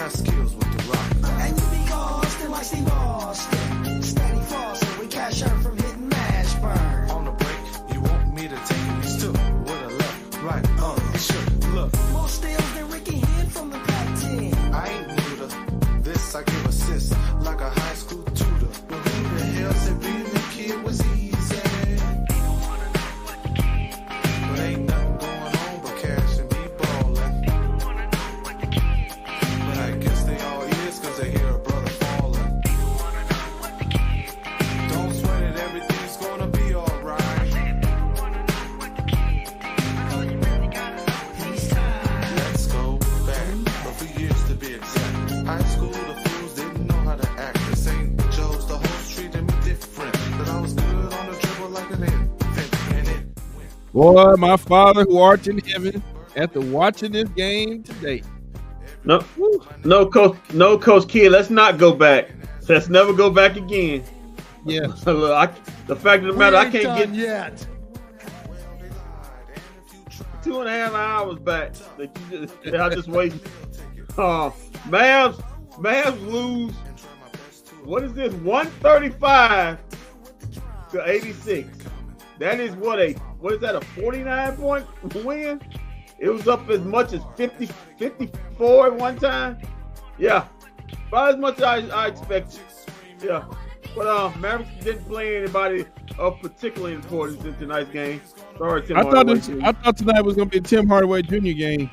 got skills with the rock. And you be Austin like Steve Austin. Steady Fawcett, we cash her from hitting Mashburn. On the break, you want me to take it? He's still with a left, right, sure. Look, More steals than Ricky Hinn from the Pac-10. I ain't new to this. I give assists like a high school tutor. But who the hell said being a kid was easy? But ain't nothing going on but cash and be ballin'. But I guess they all is 'cause they hear a brother fallin'. Don't sweat it, everything's gonna be alright. Let's go back a few years to be exact. High school, the fools didn't know how to act. This ain't Joe's, the host treated me different. But I was good on the dribble like an infant. And it went. Boy, my Father who art in heaven, after watching this game today. No, Coach Kidd. Let's not go back. Let's never go back again. Yeah. The fact of the matter, I can't get yet. 2.5 hours back. I just waiting. Mavs lose. What is this? 135 to 86. That is what is that, a 49-point win? It was up as much as 54 at one time. Yeah, about as much as I expected. Yeah, but Mavericks didn't play anybody of particular importance in tonight's game. Sorry, Tim. I thought tonight was going to be a Tim Hardaway Jr. game.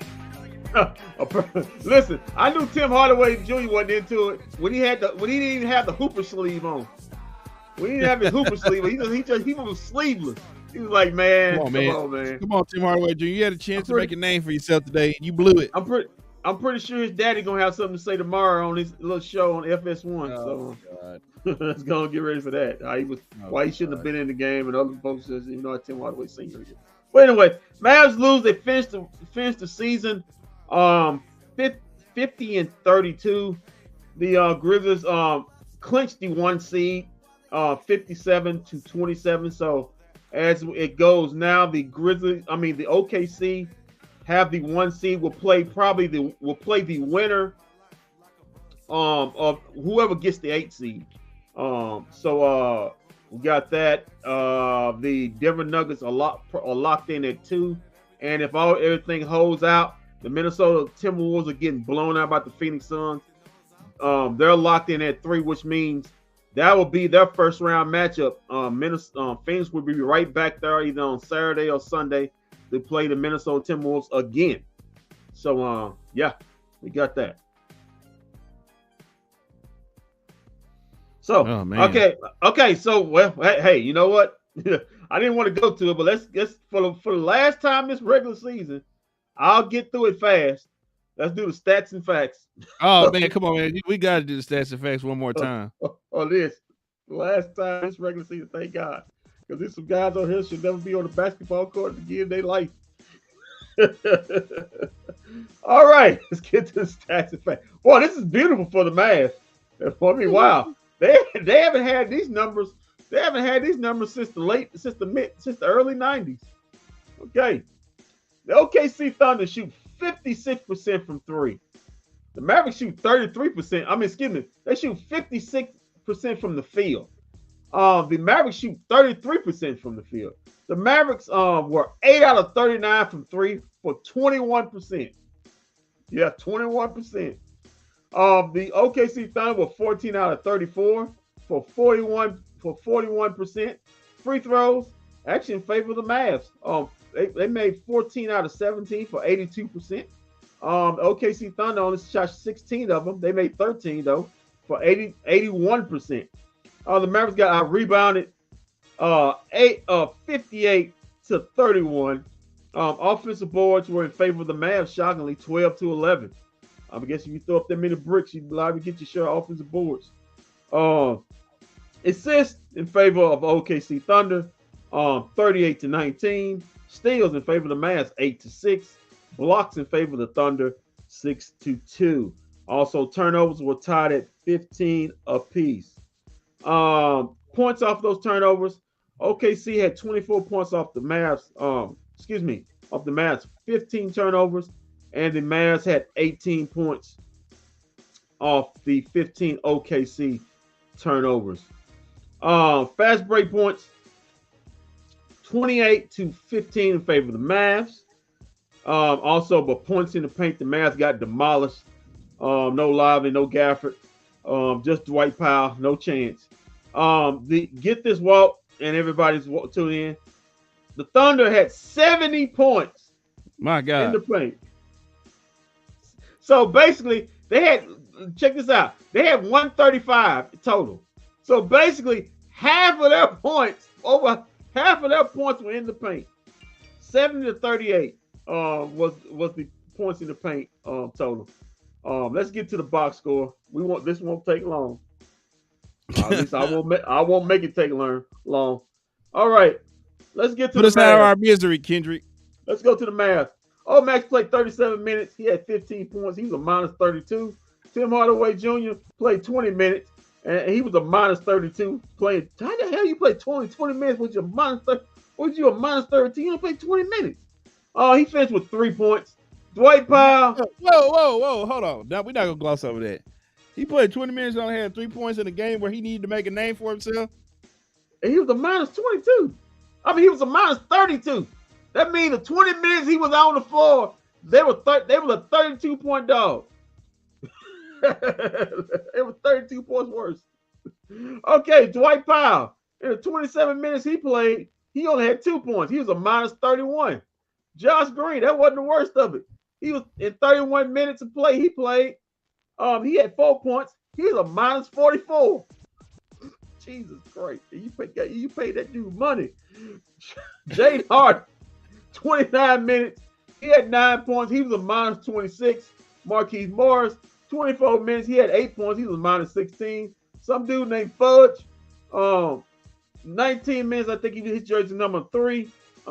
Listen, I knew Tim Hardaway Jr. wasn't into it when he didn't even have the hooper sleeve on. When he didn't have his hooper sleeve, he was sleeveless. He was like, man, come on, man. Come on, Tim Hardaway Jr. You had a chance to make a name for yourself today, and you blew it. I'm pretty sure his daddy gonna have something to say tomorrow on his little show on FS1. Oh, so let's go and get ready for that. Why he shouldn't have been in the game, and other folks says, Tim Hardaway Sr. But anyway, Mavs lose. They finished the season 50-32. The Grizzlies clinched the 1 seed 57-27. So as it goes now, the OKC have the 1 seed. Will play the winner of whoever gets the 8 seed. So we got that. The Denver Nuggets are locked in at 2, and if everything holds out, the Minnesota Timberwolves are getting blown out by the Phoenix Suns. They're locked in at 3, which means that will be their first round matchup. Phoenix will be right back there either on Saturday or Sunday to play the Minnesota Timberwolves again. So yeah, we got that. So okay. So well, hey, you know what? I didn't want to go to it, but let's for the last time this regular season, I'll get through it fast. Let's do the stats and facts. Oh man, come on, man. We got to do the stats and facts one more time. This last time this regular season, thank God, because there's some guys on here should never be on the basketball court again in their life. All right, let's get to the stats and facts. Boy, this is beautiful for the Mavs. For me, wow. They haven't had these numbers. They haven't had these numbers since the early 90s. Okay. The OKC Thunder shoot 56% from 3. The Mavericks shoot 33%. They shoot 56% from the field. The Mavericks shoot 33% from the field. The Mavericks were 8 out of 39 from 3 for 21%. Yeah, 21%. The OKC Thunder were 14 out of 34 for 41%. Free throws actually in favor of the Mavs. They made 14 out of 17 for 82%. OKC Thunder only shot 16 of them. They made 13 though for 81%. The Mavericks got rebounded 58 to 31. Offensive boards were in favor of the Mavs, shockingly 12 to 11. I guess if you throw up that many bricks, you'd be liable to get your share of offensive boards. Assists in favor of OKC Thunder, 38 to 19. Steals in favor of the Mavs, 8 to 6. Blocks in favor of the Thunder, 6 to 2. Also, turnovers were tied at 15 apiece. Points off those turnovers. OKC had 24 points off the Mavs. Off the Mavs, 15 turnovers, and the Mavs had 18 points off the 15 OKC turnovers. Fast break points, 28-15 in favor of the Mavs. Also, but points in the paint, the Mavs got demolished. No Lively, no Gafford, just Dwight Powell, no chance. Get this, Walt, and everybody's tuning in. The Thunder had 70 points. My God. In the paint. So basically, they had, check this out, they had 135 total. So basically, over half of their points were in the paint. 70-38 was the points in the paint total. Let's get to the box score. This won't take long. At least I won't make it take long. All right, let's get to Put the us out of our misery, Kendrick. Let's go to the Mavs. Max played 37 minutes. He had 15 points. He was a minus 32. Tim Hardaway Jr. played 20 minutes, and he was a minus 32. Playing, how the hell you play 20 minutes with your minus 30? Was you a minus 32? You only played 20 minutes. He finished with 3 points. Dwight Powell. Whoa. Hold on. Now, we're not going to gloss over that. He played 20 minutes and only had 3 points in a game where he needed to make a name for himself. And he was a minus 22. I mean, he was a minus 32. That means the 20 minutes he was on the floor, they were a 32-point dog. It was 32 points worse. Okay, Dwight Powell. In the 27 minutes he played, he only had 2 points. He was a minus 31. Josh Green, that wasn't the worst of it. He was in 31 minutes of play. He played. He had 4 points. He was a minus 44. Jesus Christ. You paid that dude money. Jay Hart, 29 minutes. He had 9 points. He was a minus 26. Marquise Morris, 24 minutes. He had 8 points. He was a minus 16. Some dude named Fudge, 19 minutes. I think he did his jersey number 3.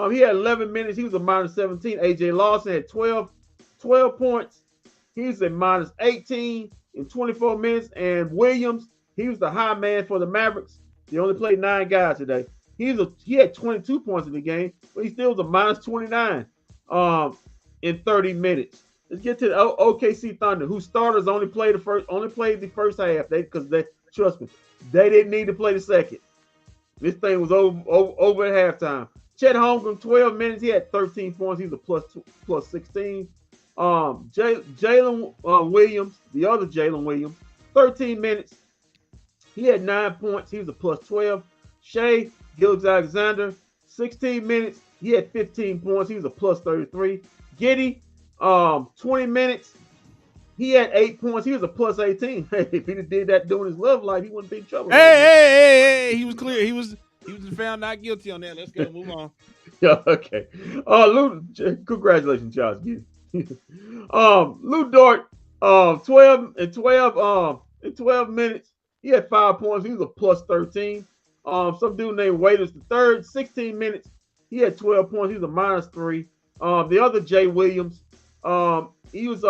He had 11 minutes. He was a minus 17. AJ Lawson had 12 points. He's a minus 18 in 24 minutes. And Williams, he was the high man for the Mavericks. He only played 9 guys today. He had 22 points in the game, but he still was a minus 29 in 30 minutes. Let's get to the OKC Thunder, whose starters only played the first half. Trust me, they didn't need to play the second. This thing was over at halftime. Chet Holmgren, 12 minutes. He had 13 points. He's a plus 16. Jalen Williams, the other Jalen Williams, 13 minutes. He had 9 points. He was a plus 12. Shea Gilgeous-Alexander, 16 minutes. He had 15 points. He was a plus 33. Giddey, 20 minutes. He had 8 points. He was a plus 18. Hey, if he did that during his love life, he wouldn't be in trouble. Hey, he was clear. He was found not guilty on that. Let's go. Move on. Yeah, okay. Congratulations, Josh Giddey. Lou Dort, 12 minutes. He had 5 points. He was a plus 13. Some dude named Waiters III, 16 minutes. He had 12 points. He was a minus 3. The other Jay Williams, he was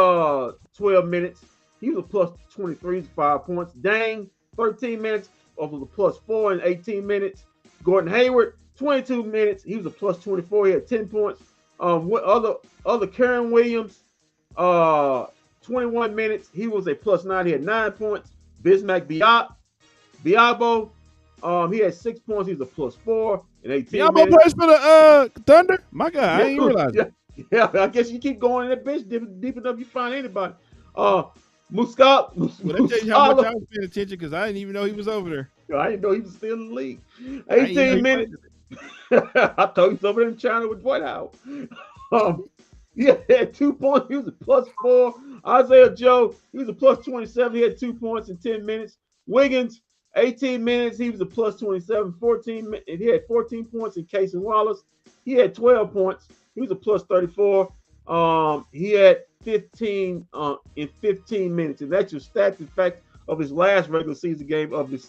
12 minutes. He was a plus 23, 5 points. Dang, 13 minutes. Was a plus 4 in 18 minutes. Gordon Hayward, 22 minutes. He was a plus 24. He had 10 points. Other Karen Williams, 21 minutes. He was a plus 9. He had 9 points. Bismack Biyabo, he had 6 points. He was a plus 4 in 18 Biyabo minutes. plays for the Thunder? My God, I didn't realize it. Yeah, I guess you keep going in that bench deep enough, you find anybody. Muscala. Well, that tells you how much I was paying attention because I didn't even know he was over there. I didn't know he was still in the league. 18 minutes. I thought he was over there in China with Dwight Howard. He had 2 points. He was a plus 4. Isaiah Joe, he was a plus 27. He had 2 points in 10 minutes. Wiggins, 18 minutes. He was a plus 27. 14. And he had 14 points in Casey Wallace. He had 12 points. He was a plus 34. He had 15 in 15 minutes. And that's your stats, in fact, of his last regular season game of the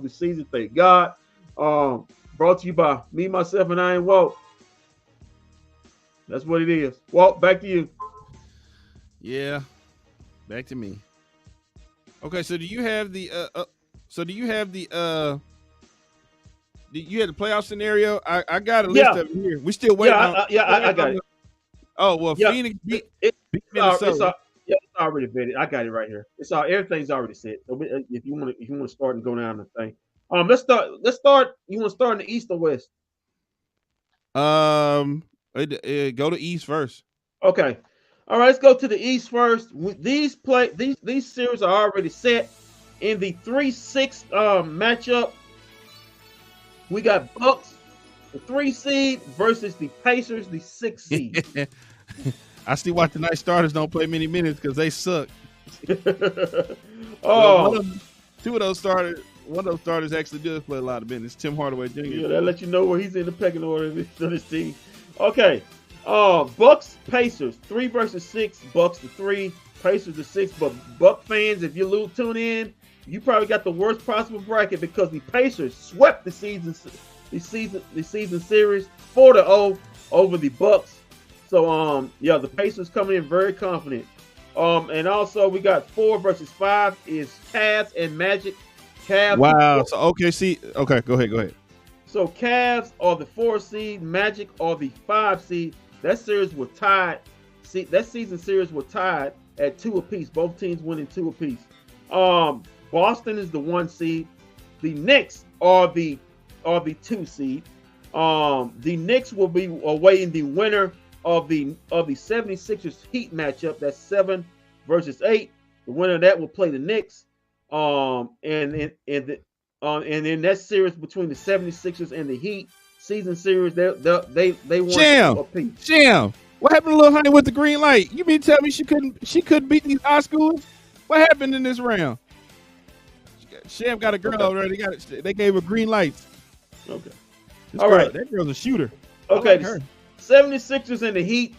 season. Thank God. Brought to you by me, myself, and I and Walt. That's what it is. Walt, back to you. Yeah, back to me. Okay, so do you have the you had the playoff scenario? I got a list of it here. We still waiting. I got it. Oh well, yeah. Phoenix beat It's Minnesota. Yeah, it's already vetted. I got it right here. It's all everything's already set. So if you want to start and go down the thing, let's start. You want to start in the East or West? Go to East first. Okay. All right, let's go to the East first. These series are already set. In the 3-6 matchup, we got Bucks, the 3 seed, versus the Pacers, the 6 seed. I see why tonight's starters don't play many minutes because they suck. Oh, one of those starters actually does play a lot of minutes. Tim Hardaway Jr. Yeah, that let you know where he's in the pecking order of this team. Okay. Bucks, Pacers, 3 versus 6. Bucks the 3, Pacers the 6. But Buck fans, if you tune in, you probably got the worst possible bracket because the Pacers swept the season series 4-0 over the Bucks. So the Pacers coming in very confident. And also we got 4 versus 5 is Cavs and Magic. Cavs. Wow. So okay, go ahead. So Cavs are the 4 seed, Magic are the 5 seed. That series was tied. That season series was tied at 2 apiece. Both teams winning 2 apiece. Boston is the 1 seed. The Knicks are the 2 seed. The Knicks will be awaiting the winner of the 76ers Heat matchup. That's 7 versus 8. The winner of that will play the Knicks. And in that series between the 76ers and the Heat season series, they won a piece. Sham, what happened to Lil Honey with the green light? You mean tell me she couldn't beat these high schoolers? What happened in this round? Sham got a girl already. They gave her green lights. Okay. All right. That girl's a shooter. Okay. Like her. 76ers and the Heat,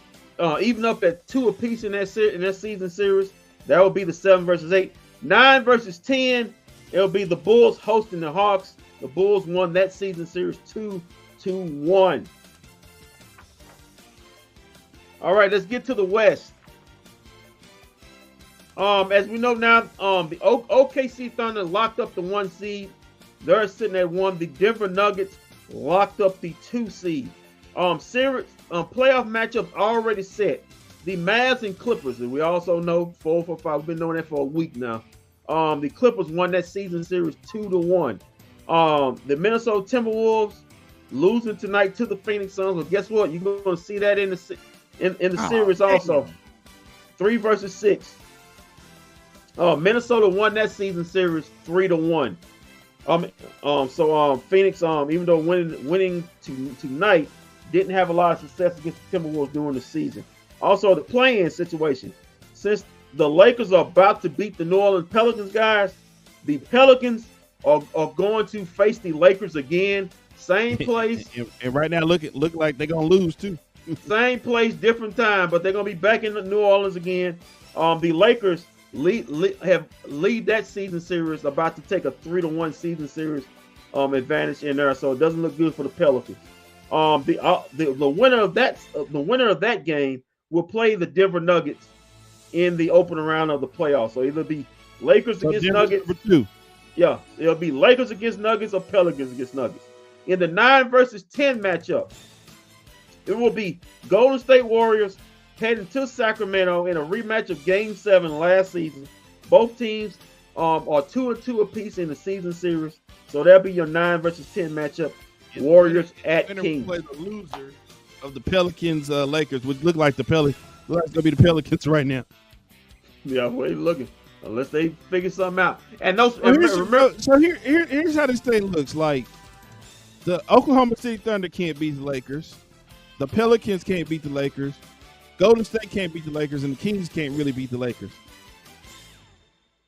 even up at 2 apiece in that season series. That will be the 7 versus 8. 9 versus 10. It'll be the Bulls hosting the Hawks. The Bulls won that season series 2-1. All right, let's get to the West. As we know now, the OKC Thunder locked up the 1 seed. They're sitting at 1. The Denver Nuggets locked up the 2 seed. Series playoff matchups already set. The Mavs and Clippers, and we also know 4 for 5. We've been knowing that for a week now. The Clippers won that season series 2-1. The Minnesota Timberwolves losing tonight to the Phoenix Suns. Well, guess what? You're going to see that in the series also. 3 versus 6. Minnesota won that season series 3-1. Phoenix, even though winning tonight, didn't have a lot of success against the Timberwolves during the season. Also, the play-in situation. Since the Lakers are about to beat the New Orleans Pelicans, guys, the Pelicans are going to face the Lakers again. Same place. and right now, look like they're going to lose, too. Same place, different time, but they're going to be back in New Orleans again. The Lakers lead that season series, about to take a 3-1 season series advantage in there, so it doesn't look good for the Pelicans. The winner of that game will play the Denver Nuggets in the opening round of the playoffs. So either be Lakers against Nuggets. Yeah, it'll be Lakers against Nuggets or Pelicans against Nuggets. In the 9 versus 10 matchup, it will be Golden State Warriors heading to Sacramento in a rematch of Game 7 last season. Both teams are 2-2 apiece in the season series. So that'll be your 9 versus 10 matchup. Warriors at Kings. Play the loser of the Pelicans Lakers, which look like the Pelicans. Looks like it's gonna be the Pelicans right now. Yeah, where you looking? Unless they figure something out. And those. Here's how this thing looks like. The Oklahoma City Thunder can't beat the Lakers. The Pelicans can't beat the Lakers. Golden State can't beat the Lakers, and the Kings can't really beat the Lakers.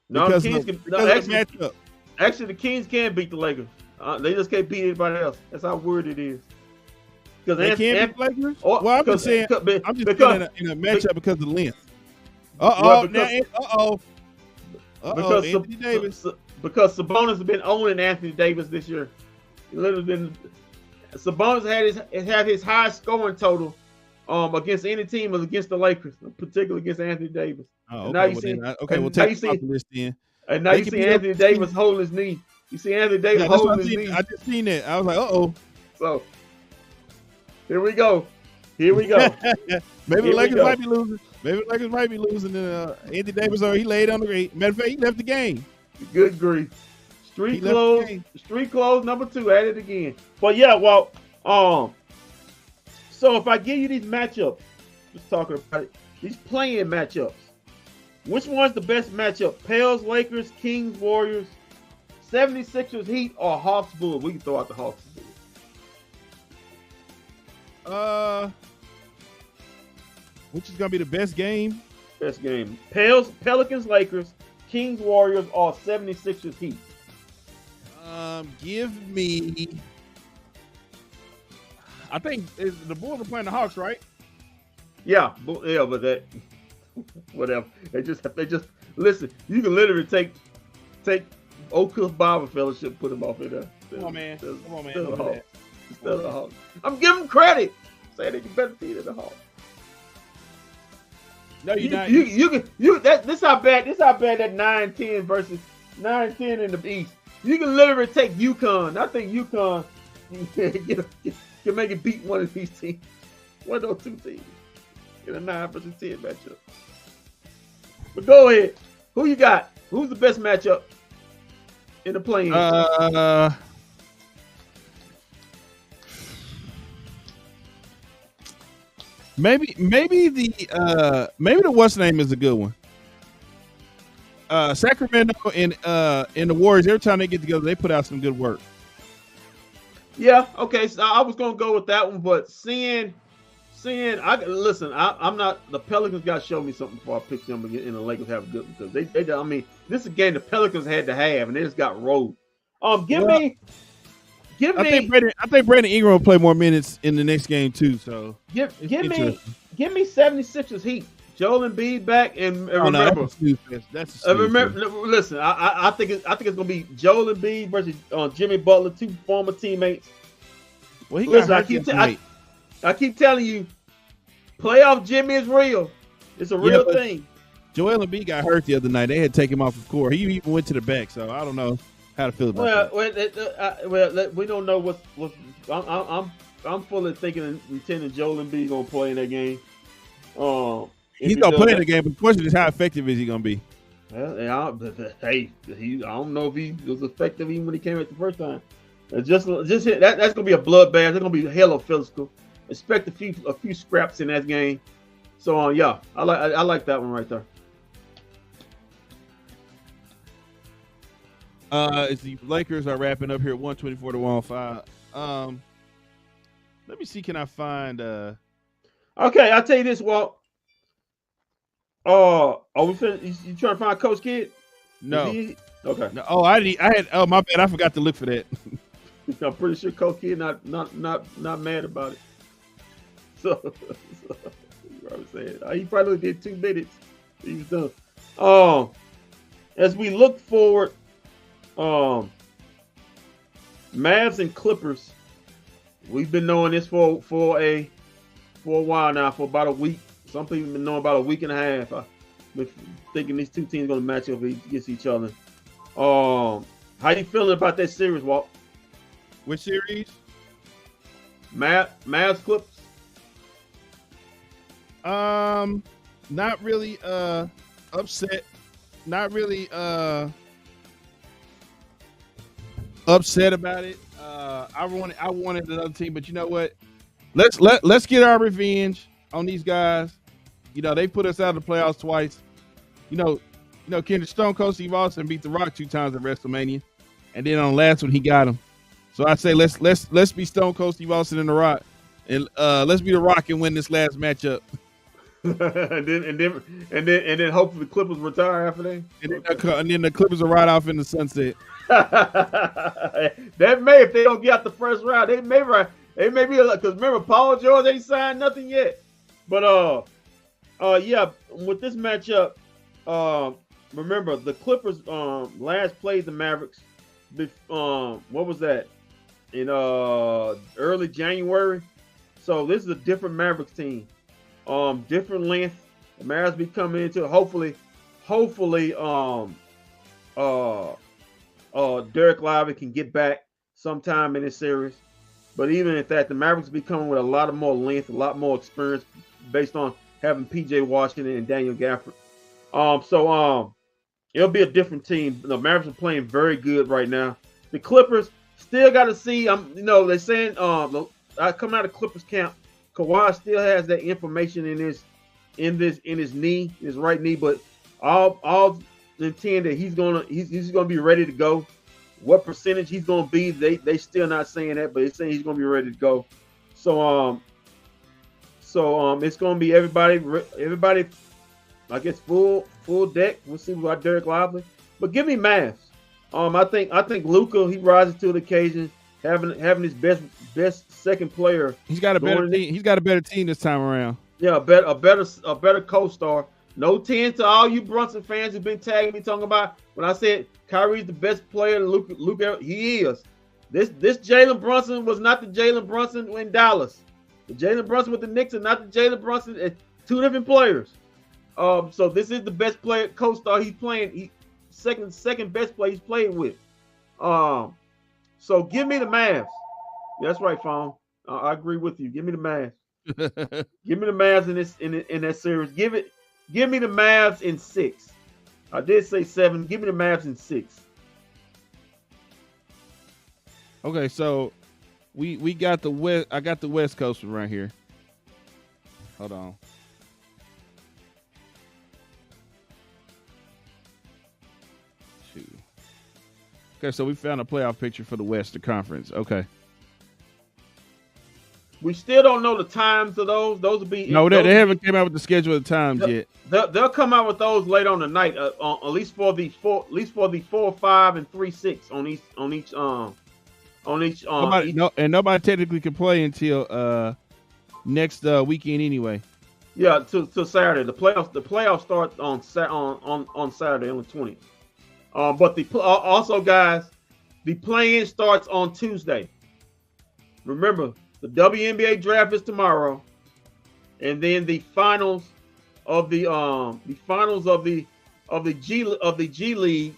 No, the Kings can. Actually, the Kings can beat the Lakers. They just can't beat anybody else. That's how weird it is. Because they can't beat the Lakers. Well, I'm just saying. I'm just saying in a matchup because of the length. Anthony Davis. Because Sabonis has been owning Anthony Davis this year. Sabonis had his highest scoring total against any team was against the Lakers, particularly against Anthony Davis. Oh, okay. We'll take the list then. And now you see Anthony Davis holding his knee. You see Anthony Davis holding his knee. I just seen that. I was like, uh-oh. So here we go. Maybe the Lakers might be losing. Maybe Lakers might be losing. Anthony Davis, or he laid on the rate. Matter of fact, he left the game. Good grief. Street He left the clothes. game. Street clothes number 2. At it again. But yeah, well, so if I give you these matchups, just talking about it, these playing matchups, which one's the best matchup? Pels, Lakers, Kings, Warriors, 76ers, Heat, or Hawks, Bulls? We can throw out the Hawks, Bulls. Which is gonna be the best game? Best game. Pelicans, Lakers, Kings, Warriors, or 76ers, Heat? Give me. I think the Bulls are playing the Hawks, right? Yeah, but that whatever. They just listen. You can literally take Oak Cliff Bible Fellowship, put them off in there. Come on, man. Don't do that. Instead of the Hawks. I'm giving them credit. Saying that you better be than the Hawks. No, you're not. This how bad that 9-10 versus 9-10 in the East. You can literally take UConn. I think UConn can make it beat one of these teams. One of those two teams. In a 9 versus 10 matchup. But go ahead. Who you got? Who's the best matchup in the play-in? Maybe the what's name is a good one. Sacramento and the Warriors, every time they get together, they put out some good work. Yeah, okay. So I was gonna go with that one, but seeing I'm not. The Pelicans got to show me something before I pick them again, and the Lakers have a good one, because they. I mean, this is a game the Pelicans had to have, and they just got rolled. Give me. I think Brandon Ingram will play more minutes in the next game too. So give me 76ers Heat. Joel Embiid back, and remember, that's listen. I think it's gonna be Joel Embiid versus Jimmy Butler, 2 former teammates. Well, he got I keep telling you, playoff Jimmy is real. It's a real thing. Joel Embiid got hurt the other night. They had to take him off the court. He even went to the back, so I don't know how to feel about that. We don't know what. I'm fully thinking and intending Joel Embiid gonna play in that game. He's gonna play in the game, but the question is, how effective is he gonna be? Well, I don't know if he was effective even when he came out the first time. That's gonna be a bloodbath. That's gonna be hella physical. Expect a few scraps in that game. So yeah, I like that one right there. As the Lakers are wrapping up here at 124 to 105. Let me see. Can I find? Okay, I'll tell you this, Walt. Are we finished? You trying to find Coach Kidd? No. Okay. No, I had. Oh, my bad. I forgot to look for that. I'm pretty sure Coach Kidd not mad about it. So he probably did 2 minutes. He was done. As we look forward, Mavs and Clippers. We've been knowing this for a while now, for about a week. Some people have been knowing about a week and a half. I've been thinking these two teams are going to match up against each other. How you feeling about that series, Walt? Which series? Mavs Clippers. Not really upset. Not really upset about it. I wanted another team, but you know what? Let's get our revenge on these guys. You know, they put us out of the playoffs twice. You know, Kendrick Stone Cold Steve Austin beat The Rock 2 times at WrestleMania, and then on the last one he got him. So I say let's be Stone Cold Steve Austin and The Rock, and let's be The Rock and win this last matchup. and then hopefully the Clippers retire after that. And then the Clippers will ride off in the sunset. That may, if they don't get out the first round, they may be a lot, because remember Paul George ain't signed nothing yet. But yeah, with this matchup, remember the Clippers last played the Mavericks. What was that? In early January. So this is a different Mavericks team. Different length. The Mavs be coming into hopefully Derek Lively can get back sometime in this series. But even at that, the Mavericks be coming with a lot more length, a lot more experience based on having PJ Washington and Daniel Gafford. It'll be a different team. The Mavericks are playing very good right now. The Clippers still got to see. They're saying I come out of Clippers camp. Kawhi still has that information in his knee, his right knee, but all intend that he's gonna be ready to go. What percentage he's gonna be, they still not saying that, but they're saying he's gonna be ready to go. So it's gonna be everybody. I guess full deck. We'll see about Derek Lively, but give me Mavs. I think Luka, he rises to the occasion, having his best second player. He's got a better team. He's got a better team this time around. Yeah, a better co-star. No 10 to all you Brunson fans who've been tagging me talking about when I said Kyrie's the best player. Luka, he is. This Jalen Brunson was not the Jalen Brunson in Dallas. The Jalen Brunson with the Knicks and not the Jalen Brunson. Two different players. So this is the best player co-star he's playing. Second best player he's played with. So give me the Mavs. That's right, Fawn. I agree with you. Give me the Mavs. Give me the Mavs in that series. Give me the Mavs in 6. I did say 7. Give me the Mavs in 6. Okay, so we got the West. I got the West Coast right here. Hold on. Shoot. Okay, so we found a playoff picture for the Western Conference. Okay. We still don't know the times of those. Those will be they haven't came out with the schedule of the times yet. They'll come out with those later on the night. At least for the 4, 5, and 3, 6 on each. Nobody technically can play until next weekend anyway. Yeah, to Saturday. The playoffs start on Saturday on the 20th. But also guys, the play-in starts on Tuesday. Remember, the WNBA draft is tomorrow, and then the finals of the G League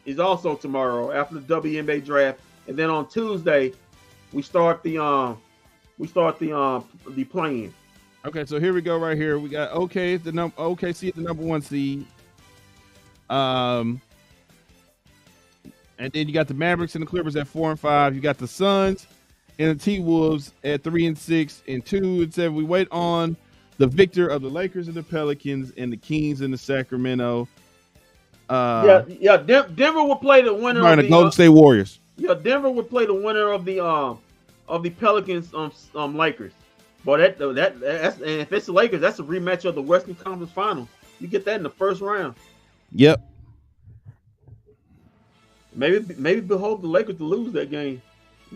is also tomorrow after the WNBA draft, and then on Tuesday we start the play-in. Okay, so here we go. Right here, we got OKC at the number 1 seed. And then you got the Mavericks and the Clippers at 4 and 5. You got the Suns and the T-Wolves at 3 and 6 and 2 and 7. We wait on the victor of the Lakers and the Pelicans and the Kings and the Sacramento. Denver will play the winner of the Golden State Warriors. Yeah, Denver would play the winner of the Pelicans Lakers. But that's and if it's the Lakers, that's a rematch of the Western Conference Finals. You get that in the first round. Yep. Maybe behold the Lakers to lose that game.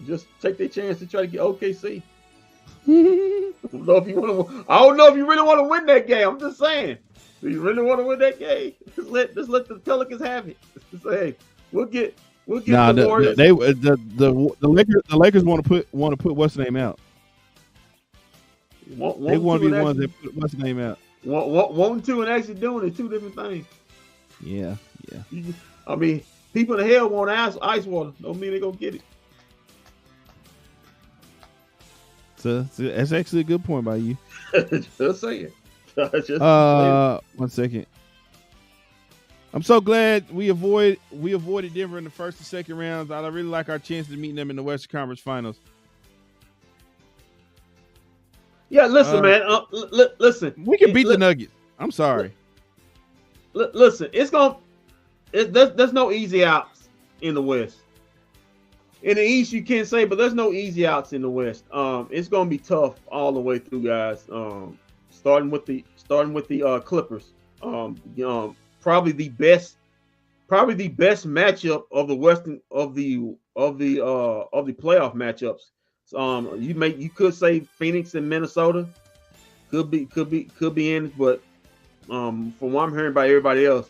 Just take their chance to try to get OKC. I don't know if you really want to win that game. I'm just saying. Do you really want to win that game? Just let the Pelicans have it. Just say, hey, we'll get the Warriors. The Lakers want to put what's the name out. They want to be ones that put what's the name out. Wanting to and actually doing it, two different things. Yeah. I mean, people in the hell want ice water. Don't mean they're gonna get it. So that's actually a good point by you. Just saying. 1 second. I'm so glad we avoided Denver in the first and second rounds. I really like our chances of meeting them in the Western Conference Finals. Yeah, listen, man. Listen. We can beat the Nuggets. I'm sorry. Listen, there's no easy outs in the West. In the East, you can't say, but there's no easy outs in the West. It's gonna be tough all the way through, guys. Starting with the Clippers. Probably the best matchup of the Western of the playoff matchups. You could say Phoenix and Minnesota could be in, but from what I'm hearing by everybody else,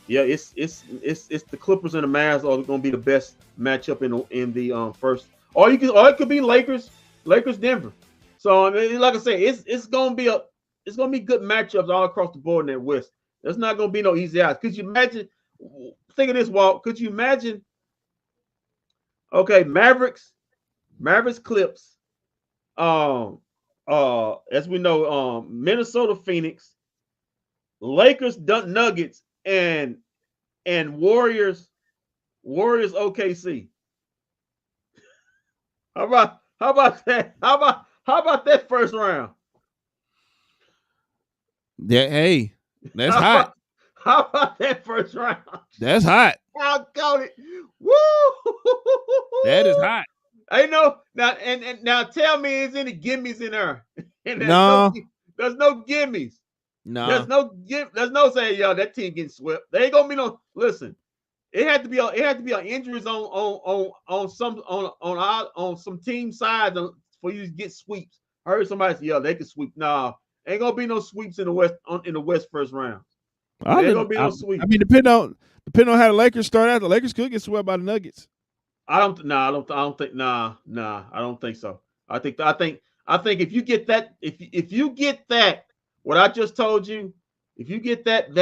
yeah, it's the Clippers and the Mavs are going to be the best matchup in the first. Or it could be Lakers Denver. So like I say, it's going to be good matchups all across the board in that West. There's not going to be no easy outs. Could you imagine? Think of this, Walt. Could you imagine? Okay, Mavericks, Clips, As we know, Minnesota, Phoenix, Lakers, Nuggets, and Warriors, OKC. How about that? How about that first round? Yeah, hey, that's How hot. about, how about that first round? That's hot. I'll count it. Woo! That is hot. I know now, and now tell me, is any gimmies in there? And No, there's no gimmies. no. There's no saying, yo, that team getting swept. There ain't gonna be no. Listen, it had to be injuries on some team sides for you to get sweeps. I heard somebody say, yo, they can sweep. Nah, ain't gonna be no sweeps in the West first round. There ain't gonna be no sweep. I mean, depending on how the Lakers start out, the Lakers could get swept by the Nuggets. I don't think. Nah. I don't think so. I think if you get that, if you get that, what I just told you, if you get that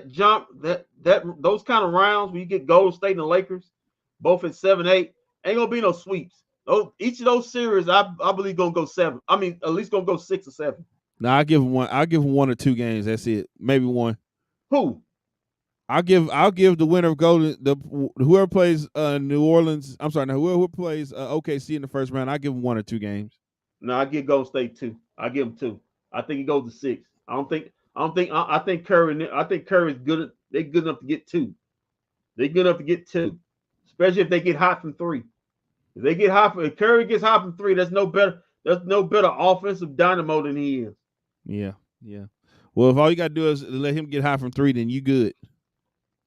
jump, that those kind of rounds where you get Golden State and the Lakers, both at 7-8, ain't gonna be no sweeps. Each of those series, I believe gonna go 7. I mean, at least gonna go 6 or 7. No, I'll give them 1 or 2 games. That's it. Maybe 1. Who? I'll give the winner of whoever plays New Orleans. I'm sorry, whoever plays OKC in the first round. I'll give them 1 or 2 games. No, I give Golden State 2. I give them 2. I think it goes to 6. I think Curry. I think Curry's good. They're good enough to get 2. They're good enough to get 2, especially if they get hot from 3. If Curry gets hot from 3, there's no better offensive dynamo than he is. Yeah. Well, if all you gotta do is let him get hot from 3, then you good.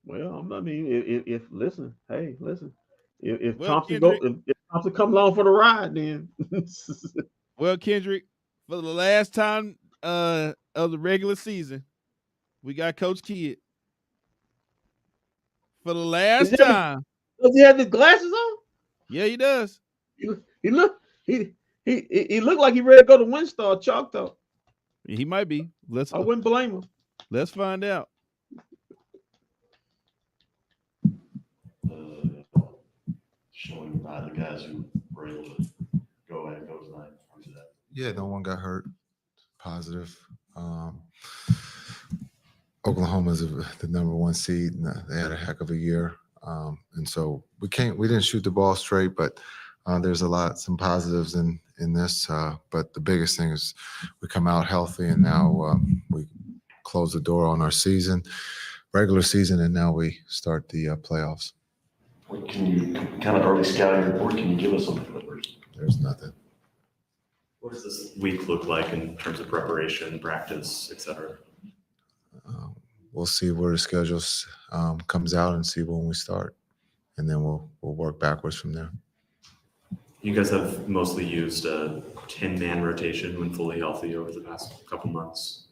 Well, I mean, if Well, if Thompson come along for the ride, then well, Kendrick, for the last time of the regular season, we got Coach Kidd. For the last time. Does he have his glasses on? Yeah, he does. He looked like he ready to go to Winstar Choctaw. He might be. I wouldn't blame him. Let's find out. Showing by the guys who were able to go ahead and go tonight. Yeah, no one got hurt. Positive. Oklahoma's the number 1 seed, and they had a heck of a year. And so we didn't shoot the ball straight, but there's some positives in this. But the biggest thing is we come out healthy, and now we close the door on our regular season, and now we start the playoffs. What can you kind of early scouting report? Can you give us on the Clippers? There's nothing. What does this week look like in terms of preparation, practice, et cetera? We'll see where the schedule comes out and see when we start, and then we'll work backwards from there. You guys have mostly used a 10-man rotation when fully healthy over the past couple months.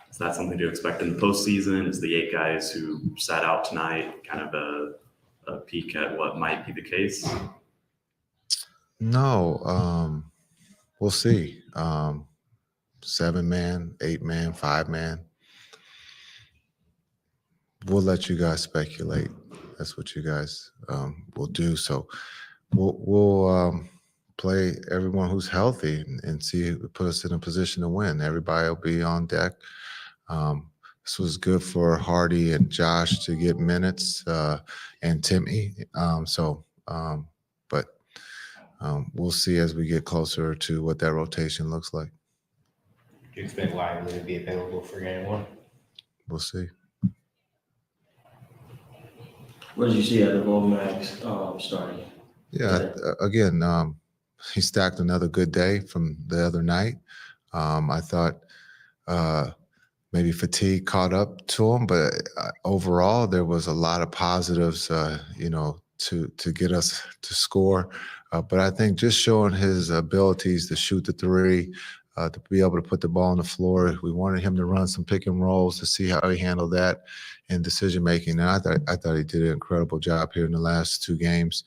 Is that something to expect in the postseason? Is the 8 guys who sat out tonight kind of a peek at what might be the case? No, we'll see. 7-man, 8-man, 5-man. We'll let you guys speculate. That's what you guys will do. So we'll play everyone who's healthy and see, put us in a position to win. Everybody will be on deck. This was good for Hardy and Josh to get minutes and Timmy. But we'll see as we get closer to what that rotation looks like. Do you expect Lively to be available for game 1? We'll see. What did you see out of Max starting? Yeah, again, he stacked another good day from the other night. I thought maybe fatigue caught up to him, but overall there was a lot of positives, to get us to score. But I think just showing his abilities to shoot the 3, to be able to put the ball on the floor. We wanted him to run some pick and rolls to see how he handled that in decision making. And I thought he did an incredible job here in the last 2 games.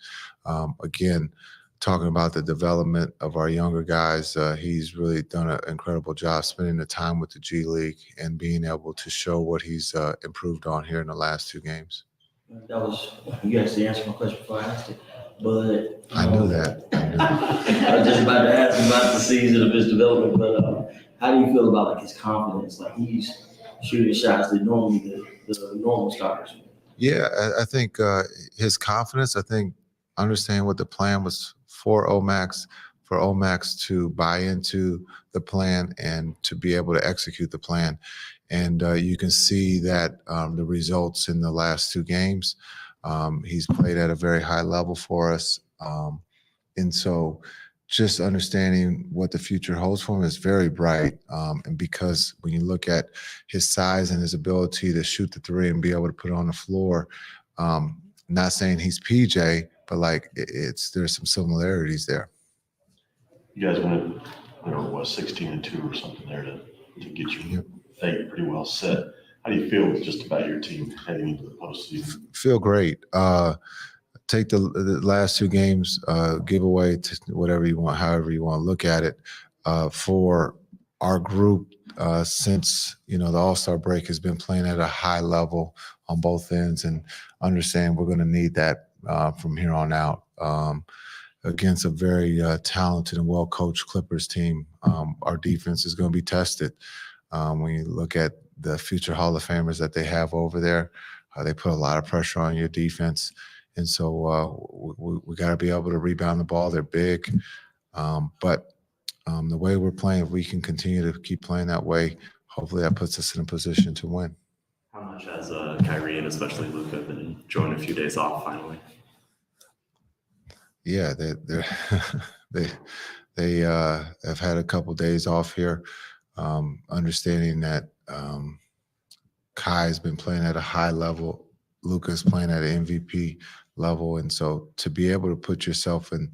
Again, talking about the development of our younger guys, he's really done an incredible job spending the time with the G League and being able to show what he's improved on here in the last 2 games. You actually answered my question before I asked it. But I knew that. I was just about to ask about the season of his development, but how do you feel about like his confidence? Like he's shooting shots that normally the normal starters. Yeah, I think his confidence. I think understanding what the plan was for Omax to buy into the plan and to be able to execute the plan, and you can see that the results in the last two games. He's played at a very high level for us, and so just understanding what the future holds for him is very bright. And because when you look at his size and his ability to shoot the three and be able to put it on the floor, not saying he's PJ, but like there's some similarities there. You guys went, 16-2 or something there to get your fate pretty well set. How do you feel just about your team heading into the postseason? Feel great. Take the last two games, give away to whatever you want, however you want to look at it. For our group, since the All-Star break has been playing at a high level on both ends, and understand we're going to need that from here on out. Against a very talented and well-coached Clippers team, our defense is going to be tested. When you look at the future Hall of Famers that they have over there, they put a lot of pressure on your defense. And so we got to be able to rebound the ball. They're big. But the way we're playing, if we can continue to keep playing that way, hopefully that puts us in a position to win. How much has Kyrie and especially Luka been enjoying a few days off finally? Yeah, they have had a couple days off here, understanding that Kai has been playing at a high level. Luka's playing at an MVP level. And so to be able to put yourself in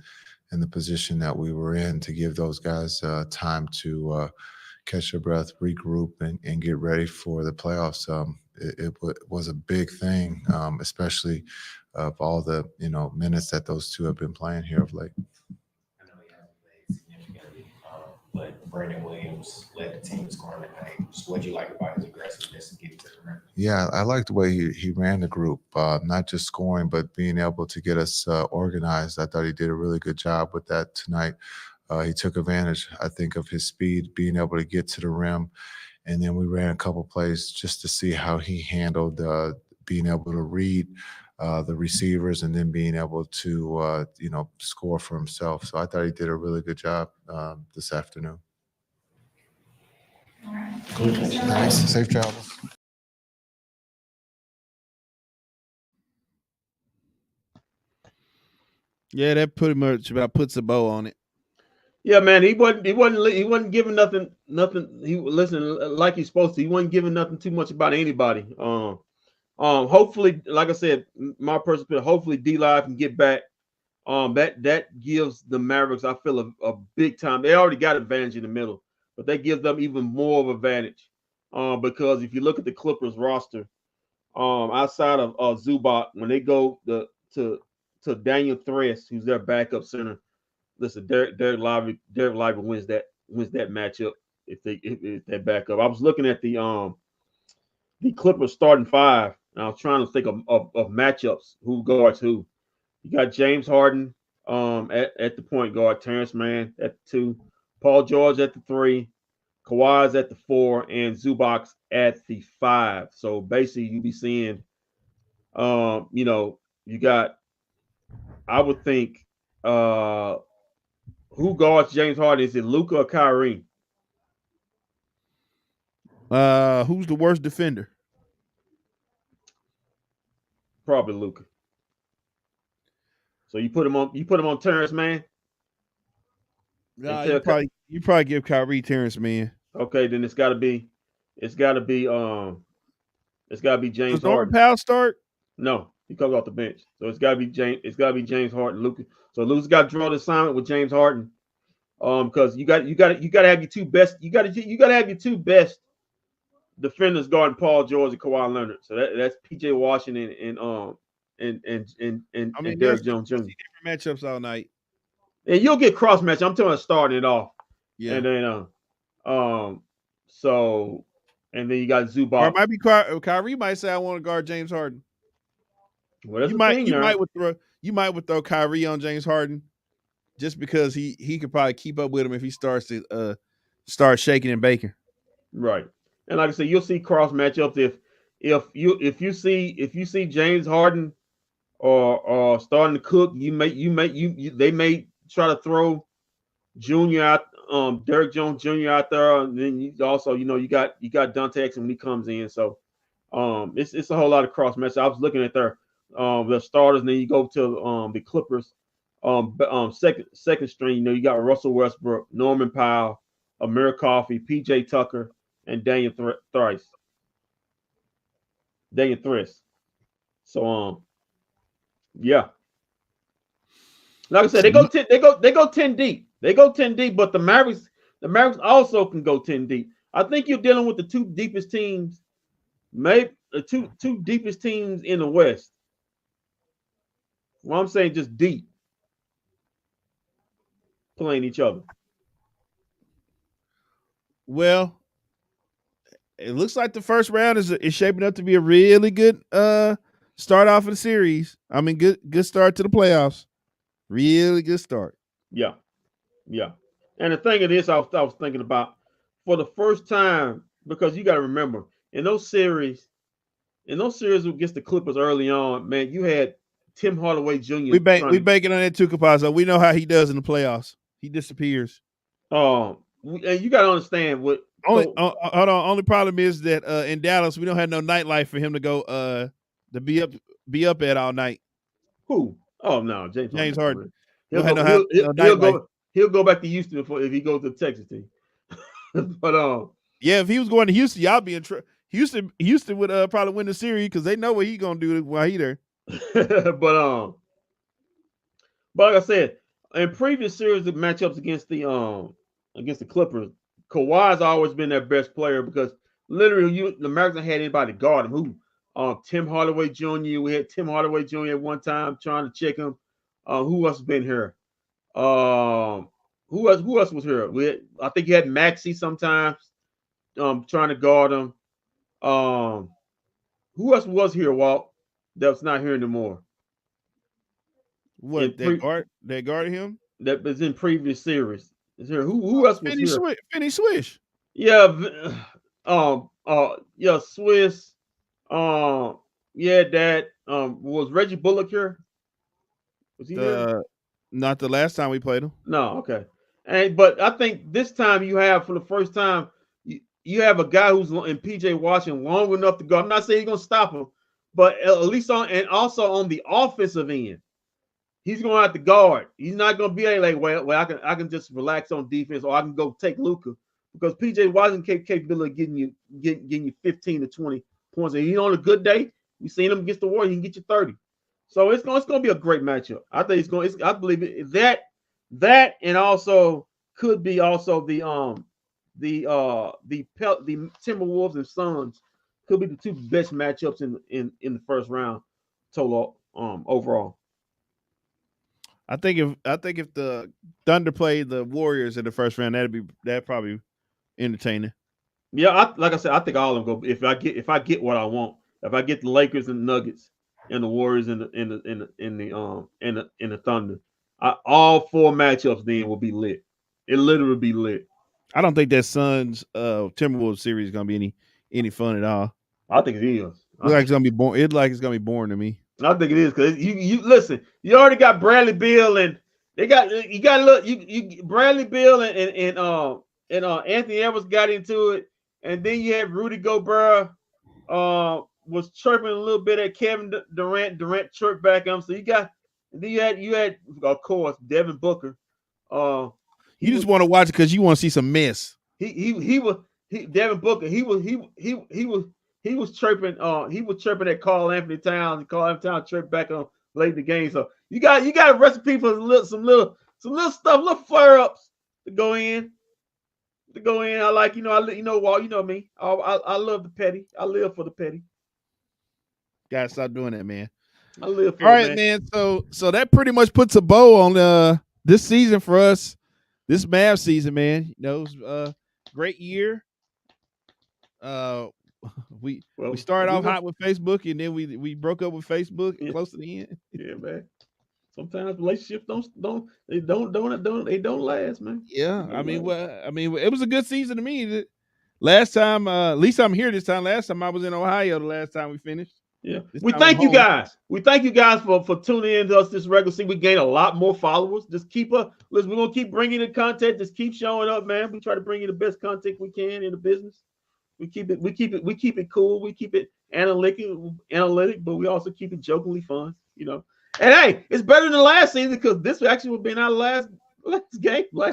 the position that we were in, to give those guys time to catch their breath, regroup, and get ready for the playoffs, it was a big thing, especially of all the minutes that those two have been playing here of late. I know he hasn't played significantly, but Brandon Williams led the team scoring tonight. Just what you like about his aggressiveness and getting to the rim? Yeah, I like the way he ran the group, not just scoring, but being able to get us organized. I thought he did a really good job with that tonight. He took advantage, I think, of his speed, being able to get to the rim. And then we ran a couple plays just to see how he handled being able to read the receivers and then being able to, score for himself. So I thought he did a really good job this afternoon. All right. Thank you so much. Nice. Safe travels. Yeah, that pretty much about puts a bow on it. Yeah, man, he wasn't giving nothing. He listen like he's supposed to. He wasn't giving nothing too much about anybody. Hopefully, like I said, my personal opinion, hopefully D-Live can get back. That gives the Mavericks, I feel, a big time. They already got advantage in the middle, but that gives them even more of advantage. Because if you look at the Clippers roster, outside of Zubac, when they go to Daniel Thresh, who's their backup center. Listen, Derek Lively wins that matchup if they back up. I was looking at the Clippers starting five, and I was trying to think of matchups, who guards who. You got James Harden at the point guard, Terrence Mann at the 2, Paul George at the 3, Kawhi's at the 4, and Zubac at the 5. So basically, you be seeing, you got, I would think, who guards James Harden? Is it Luka or Kyrie? Who's the worst defender? Probably Luka. So you put him on Terrence Mann? Nah, you probably give Kyrie Terrence Mann. Okay, then it's gotta be James Does Norman Harden. Powell start? No, he comes off the bench. So it's gotta be James Harden, Luka. So Luka's got to draw the assignment with James Harden. Because you got to have your two best. You got to have your two best defenders guarding Paul George and Kawhi Leonard. So that's PJ Washington and Derrick Jones Jr. Different matchups all night. And you'll get cross match. I'm telling you, starting it off. Yeah. And then so and then you got Or Zubac. it might be Kyrie might say I want to guard James Harden. Well, that's You the thing, might you might would throw Kyrie on James Harden just because he could probably keep up with him if he starts to start shaking and baking. Right. And like I said, you'll see cross matchups if you see James Harden or starting to cook, they may try to throw Junior out, Derrick Jones Jr. out there, and then you also, you got Dante Exum when he comes in. So it's a whole lot of cross matchups. I was looking at the starters, and then you go to the Clippers, second string. You got Russell Westbrook, Norman Powell, Amir Coffey, PJ Tucker, and Daniel Thrice. Daniel Thrice. So yeah. Like I said, they go 10 deep. They go 10 deep, but the Mavericks also can go 10 deep. I think you're dealing with the two deepest teams, maybe the two deepest teams in the West. Well, I'm saying just deep playing each other. Well, it looks like the first round is shaping up to be a really good start off of the series. I mean, good start to the playoffs. Really good start. Yeah. And the thing of this, I was thinking about for the first time, because you got to remember in those series against the Clippers early on, man, you had Tim Hardaway Jr. We banking on that too, Campazzo. We know how he does in the playoffs. He disappears. And you got to understand what. Hold on. Only problem is that in Dallas we don't have no nightlife for him to go to be up at all night. Who? Oh no, James Harden. He'll go back to Houston if he goes to the Texas team. But yeah, if he was going to Houston, y'all be in trouble. Houston would probably win the series because they know what he's gonna do while he there. but like I said, in previous series of matchups against the Clippers, Kawhi's always been their best player because literally the Mavericks had anybody to guard him. Who? Tim Hardaway Jr. We had Tim Hardaway Jr. at one time trying to check him. Who else has been here? Who else was here? I think you had Maxey sometimes trying to guard him. Who else was here, Walt? That's not here anymore. What they guarded him? That was in previous series. Is here? Who else was here? Finney Swish. Yeah. Yeah. Swiss. Yeah. That. Was Reggie Bullock here? Was he here? Not the last time we played him. No. Okay. But I think this time you have for the first time you have a guy who's in PJ Washington long enough to go. I'm not saying he's gonna stop him, but at least also on the offensive end, he's gonna have to guard. He's not gonna be like, well, I can just relax on defense, or I can go take Luka, because PJ Washington capable of getting you 15 to 20 points. And he's on a good day. We seen him against the Warriors, he can get you 30. So it's gonna be a great matchup. I think I believe it, that and also could be also the Timberwolves and Suns could be the two best matchups in the first round total overall. I think if the Thunder played the Warriors in the first round, that'd probably entertaining. Yeah, like I said, I think all of them go. If I get what I want, if I get the Lakers and the Nuggets and the Warriors and the Thunder, all four matchups then will be lit. It literally be lit. I don't think that Suns Timberwolves series is gonna be any fun at all. I think it is. It's gonna be boring. It's like it's gonna be boring to me. I think it is because you listen. You already got Bradley Beal and Bradley Beal and Anthony Edwards got into it, and then you had Rudy Gobert was chirping a little bit at Kevin Durant. Durant chirped back him. So you had of course Devin Booker. You just want to watch it because you want to see some mess. Devin Booker. He was chirping. He was chirping at Karl Anthony Towns, and Karl Anthony Towns chirped back on late in the game. So you got a recipe for some little stuff, little flare ups to go in. I like Walt. You know me. I love the petty. I live for the petty. Gotta stop doing that, man. I live for all right, man. So that pretty much puts a bow on this season for us. This Mavs season, man. It was a great year. We started off hot with Facebook, and then we broke up with Facebook close to the end. Yeah, man. Sometimes relationships don't last, man. Yeah, They I don't mean, last. it was a good season to me. Last time, at least I'm here this time. Last time I was in Ohio. The last time we finished. Yeah, This we time I'm thank you home. guys. We thank you guys for tuning in to us this regular season. We gained a lot more followers. Just keep up. Listen, we're gonna keep bringing the content. Just keep showing up, man. We try to bring you the best content we can in the business. We keep it cool. We keep it analytic, but we also keep it jokingly fun. You know. And hey, it's better than last season because this actually would be our last game. We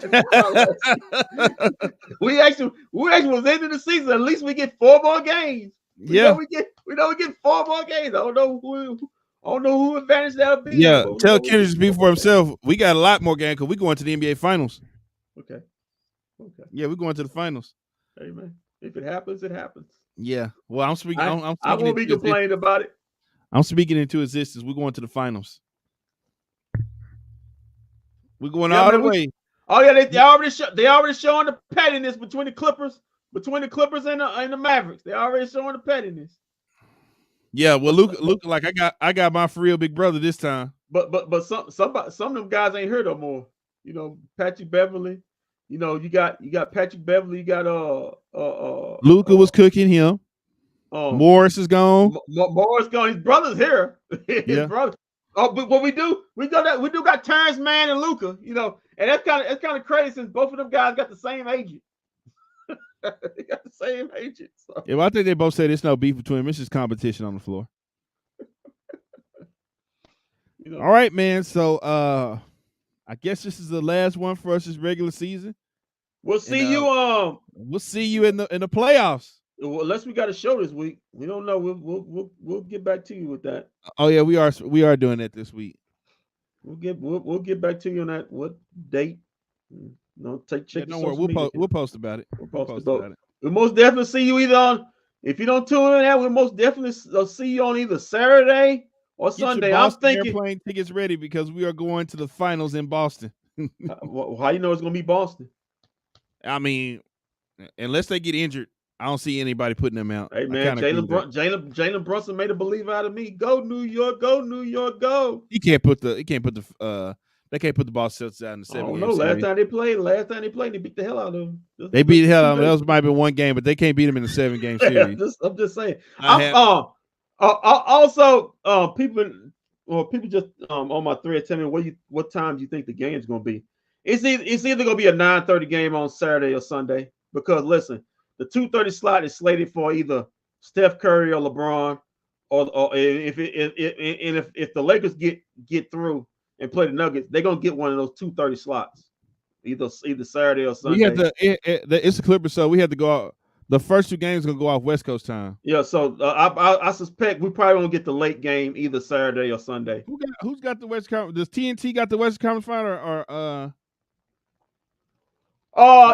actually was into the season. At least we get 4 more games. We know we get 4 more games. I don't know who advantage that'll be. Yeah, tell Kendrick to speak for himself. We got a lot more games because we're going to the NBA Finals. Okay. Yeah, we're going to the finals. Hey man, if it happens, it happens. Yeah. Well, I'm speaking. I won't be complaining about it. I'm speaking into existence. We're going to the finals. We're going all the way. Oh yeah, they already showing the pettiness between the Clippers and the Mavericks. They already showing the pettiness. Yeah, well, Luka, like I got my for real big brother this time. But some of them guys ain't here no more. You know, Patrick Beverly. You know, you got Patrick Beverly. You got Luka was cooking him. Morris is gone. Morris gone. His brother's here. His brother. Oh, but what we do got Terrence Mann and Luka. You know, and that's kind of crazy since both of them guys got the same agent. They got the same agent. So. Yeah, well, I think they both said it's no beef between them. It's just competition on the floor. You know. All right, man. So I guess this is the last one for us this regular season. We'll see you. We'll see you in the playoffs. Well, unless we got a show this week, we don't know. We'll get back to you with that. Oh yeah, we are doing that this week. We'll get back to you on that. What date? No, check. Don't worry. We'll post about it. We'll post about it. We'll most definitely see you either on. If you don't tune in, we'll most definitely see you on either Saturday or Sunday. I'm thinking airplane tickets ready because we are going to the finals in Boston. How you know it's going to be Boston? I mean, unless they get injured, I don't see anybody putting them out. Hey man, Jalen Brunson made a believer out of me. Go New York, go New York, go. They can't put the Boston Celtics out in the 7 games. No, last time they played, they beat the hell out of them. They beat the hell out of them. That might have been one game, but they can't beat them in a 7-game series. I'm just saying. Also, people just on my thread tell me what time do you think the game's going to be? It's either going to be a 9:30 game on Saturday or Sunday because listen, the 2:30 slot is slated for either Steph Curry or LeBron, or if the Lakers get through and play the Nuggets, they're gonna get one of those 2:30 slots, either Saturday or Sunday. It's the Clippers, so we had to go out. The first 2 games are gonna go off West Coast time. Yeah, so I suspect we probably won't get the late game either Saturday or Sunday. Who's got the West Conference? Does TNT got the West Conference final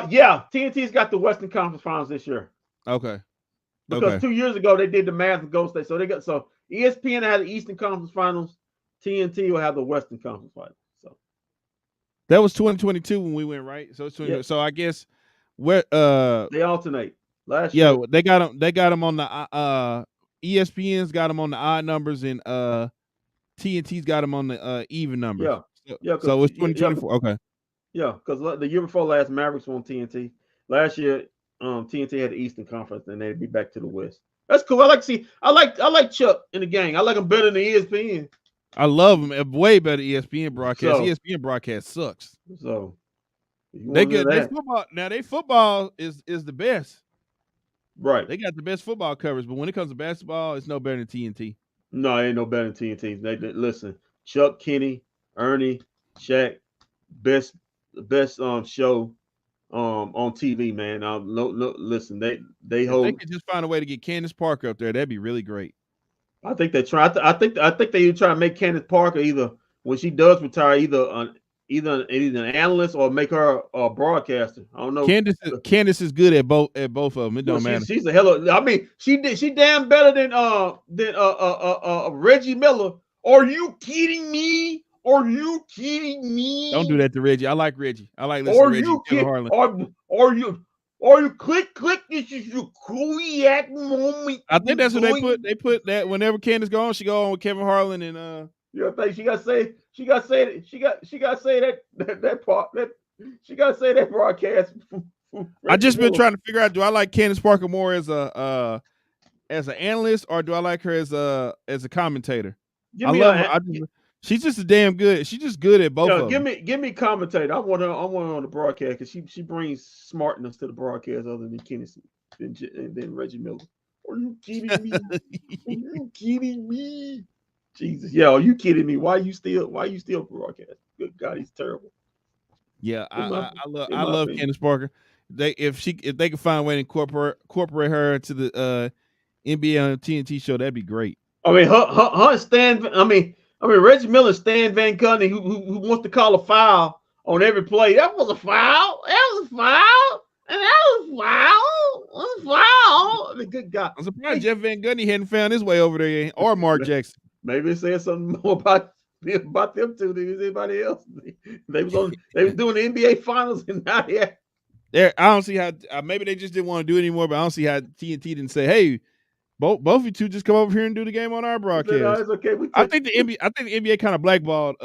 yeah, TNT's got the Western Conference Finals this year. Okay. Because 2 years ago they did the Mavs and Golden State, so ESPN had the Eastern Conference Finals. TNT will have the Western Conference Finals. So that was 2022 when we went, right? So it's 20, yeah. So I guess where they alternate. Last year, they got them on the ESPN's got them on the odd numbers and TNT's got them on the even numbers. Yeah. So it's 2024. Okay. Yeah, because the year before last, Mavericks won TNT. Last year, TNT had the Eastern Conference, and they'd be back to the West. That's cool. I like Chuck in the gang. I like him better than ESPN. I love him. Way better ESPN broadcast. ESPN broadcast sucks. So they football now. They football is the best. Right. They got the best football coverage, but when it comes to basketball, it's no better than TNT. No, it ain't no better than TNT. Listen, Chuck, Kenny, Ernie, Shaq, best show on TV, man. Listen, they hold. If they could just find a way to get Candace Parker up there, that'd be really great. I think they try. I think they try to make Candace Parker either when she does retire, either an analyst or make her a broadcaster. I don't know. Candace is good at both of them. It don't matter. She's a hell of. I mean, she damn better than Reggie Miller. Are you kidding me? Are you kidding me? Don't do that to Reggie. I like Reggie. I like listening to Reggie. Are you click? This is your Kuyak moment. I think that's what they put. They put that whenever Candace go on, she go on with Kevin Harlan and You know, think she got to say that part that she got to say that broadcast. I just been trying to figure out, do I like Candace Parker more as an analyst, or do I like her as a commentator? I love her. She's just a damn good. She's just good at both of them. Give me commentator. I want her on the broadcast because she brings smartness to the broadcast other than Kennedy and then Reggie Miller. Are you kidding me? Are you kidding me? Jesus, yeah, are you kidding me? Why you still broadcast? Good God, he's terrible. Yeah, I love Candace Parker. If they could find a way to incorporate her into the NBA on TNT show, that'd be great. I mean, her Stan. I mean Reggie Miller, Stan Van Gundy, who wants to call a foul on every play. That was a foul. That was a foul. And that was a foul. That was a foul. I mean, good God. I'm surprised Jeff Van Gundy hadn't found his way over there, or Mark Jackson. Maybe it said something more about them two than anybody else. They was doing the NBA finals and now I don't see how. Maybe they just didn't want to do it anymore. But I don't see how TNT didn't say, "Hey, both of you two just come over here and do the game on our broadcast." No, it's okay. I think the NBA kind of blackballed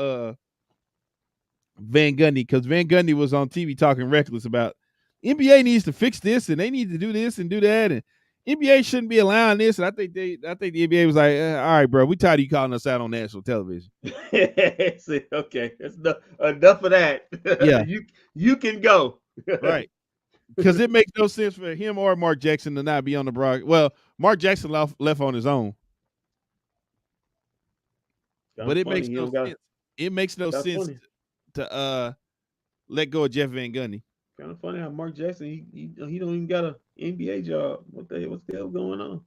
Van Gundy because Van Gundy was on TV talking reckless about NBA needs to fix this and they need to do this and do that, and NBA shouldn't be allowing this. And I think the NBA was like, all right, bro, we tired of you calling us out on national television. Okay, that's enough of that. Yeah, you can go. Right. Because it makes no sense for him or Mark Jackson to not be on the broadcast. Well, Mark Jackson left on his own. But it makes no sense. It makes no sense to let go of Jeff Van Gundy. Kind of funny how Mark Jackson he don't even got an NBA job. What's the hell going on?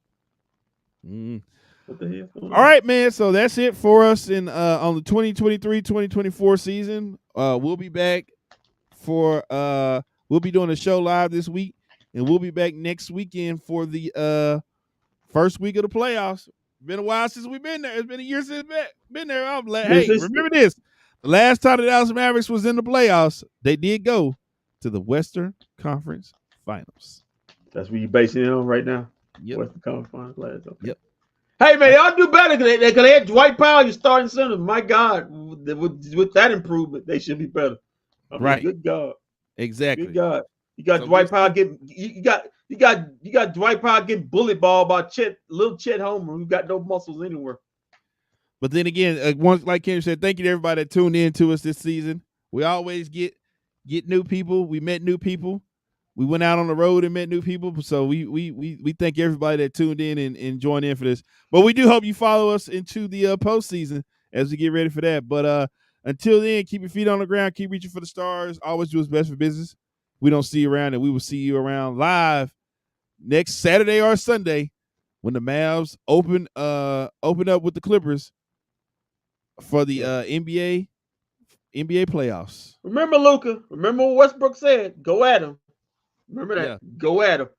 What the hell going on? All right, man. So that's it for us on the 2023-2024 season. We'll be back for we'll be doing a show live this week, and we'll be back next weekend for the first week of the playoffs. Been a while since we've been there. It's been a year since been there. I'm like, hey, remember this? The last time the Dallas Mavericks was in the playoffs, they did go to the Western Conference Finals. That's what you're basing it on right now? Yep. Western Conference Finals. Okay. Yep. Hey, man, y'all do better because they had Dwight Powell, your starting center. My God, with that improvement, they should be better. Right. Good God. Exactly. Good God. You got Dwight Powell getting you got Dwight Powell getting bullet ball by little Chet Homer, who got no muscles anywhere. But then again, once like Ken said, thank you to everybody that tuned in to us this season. We always get new people. We met new people. We went out on the road and met new people. So we thank everybody that tuned in and joined in for this. But we do hope you follow us into the postseason as we get ready for that. But until then, keep your feet on the ground. Keep reaching for the stars. Always do what's best for business. We don't see you around, and we will see you around live next Saturday or Sunday when the Mavs open up with the Clippers for the NBA playoffs. Remember, Luka. Remember what Westbrook said. Go at him. Remember that. Yeah. Go at him.